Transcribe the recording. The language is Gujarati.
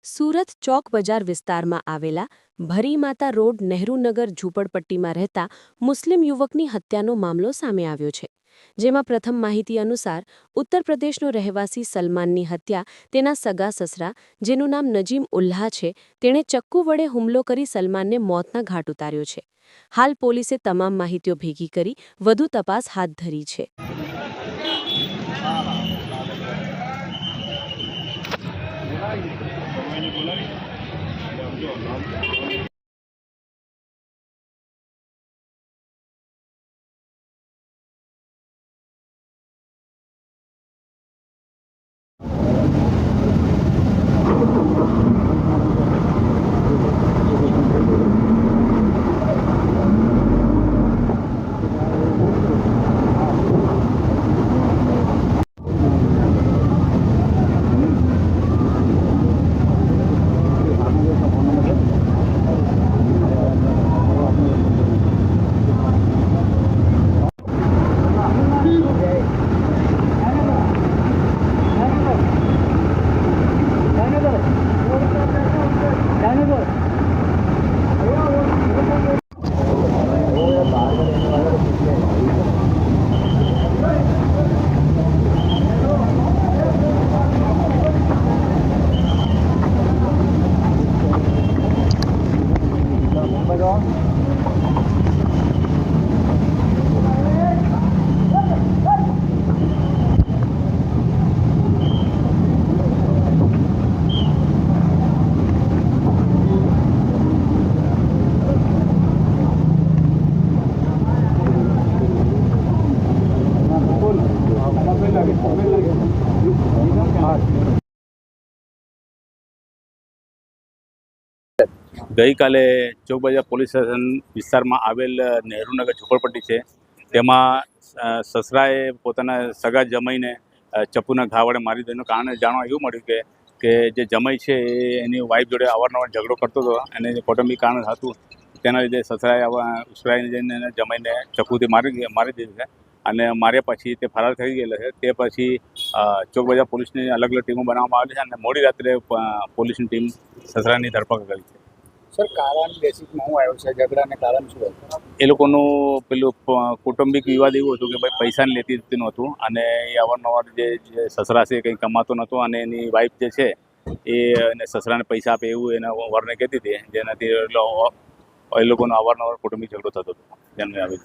સુરત ચોક બજાર વિસ્તારમાં આવેલા ભરીમાતા રોડ નહેરુનગર ઝૂંપડપટ્ટીમાં રહેતા મુસ્લિમ યુવકની હત્યાનો મામલો સામે આવ્યો છે, જેમાં પ્રથમ માહિતી અનુસાર ઉત્તર પ્રદેશનો રહેવાસી સલમાનની હત્યા તેના સગા સસરા, જેનું નામ નજીમ ઉલ્લાહ છે, તેણે ચક્કુ વડે હુમલો કરી સલમાનને મોતના ઘાટ ઉતાર્યો છે. હાલ પોલીસે તમામ માહિતીઓ ભેગી કરી વધુ તપાસ હાથ ધરી છે. ગઈકાલે ચોકબજાર પોલીસ સ્ટેશન વિસ્તારમાં આવેલ નહેરુનગર ઝૂંપડપટ્ટી છે, તેમાં સસરાએ પોતાના સગા જમાઈને ચપ્પુના ઘા વડે મારી દીધું. કારણ જાણવા એવું મળ્યું કે જે જમાઈ છે એની વાઈફ જોડે અવારનવાર ઝઘડો કરતો હતો અને કૌટુંબિક કારણ હતું. તેના લીધે સસરાએ ઉશ્કેરાઈને જઈને જમાઈને ચપ્પુથી મારી દીધું છે અને માર્યા પછી તે ફરાર થઈ ગયેલો છે. તે પછી ચોકબજાર પોલીસની અલગ અલગ ટીમો બનાવવામાં આવેલી છે અને મોડી રાત્રે પોલીસની ટીમ સસરાની ધરપકડ કરી છે. સર, કારણ બેસિકમાં શું આવ્યો છે? ઝઘડાને કારણ શું હતું? એ લોકોનું પેલું કૌટુંબિક વિવાદ એવું હતું કે ભાઈ પૈસાની લેતી દેતીનું હતું અને એ અવારનવાર જે સસરા છે કંઈ કમાતો નહોતો અને એની વાઈફ જે છે એને સસરાને પૈસા આપે એવું એના વરને કહેતી હતી, જેનાથી એ લોકોનો અવારનવાર કૌટુંબિક ઝઘડો થતો હતો. જેમને આવી